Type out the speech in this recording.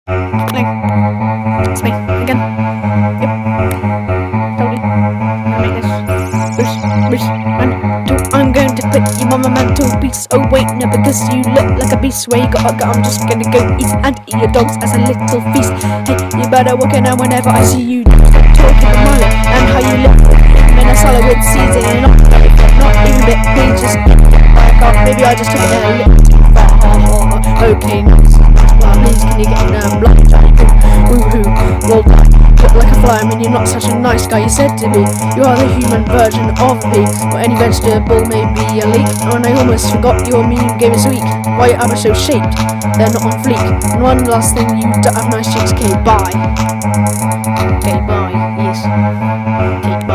Hello. It's me again. Yep. Totally. I'm gonna make this. And two. I'm going to put you on my mantelpiece. Oh wait, no, because you look like a beast. Where you gotta go? I'm just gonna go eat your dogs as a little feast. Hey, you better walk in, and whenever I see you talking a mile and how you look in a salad with season and not even a bit please just maybe I just took it a little too far. Okay, nice. Well, please can you get in a block? Woohoo, well look like a fly. I mean, you're not such a nice guy. You said to me you are the human version of me, or any vegetable may be a leek. Oh, and I almost forgot your meme game is weak. Why your abs so shaped? They're not on fleek. And one last thing, you don't have nice cheeks. Okay, bye. Okay, bye. Yes. Okay, bye.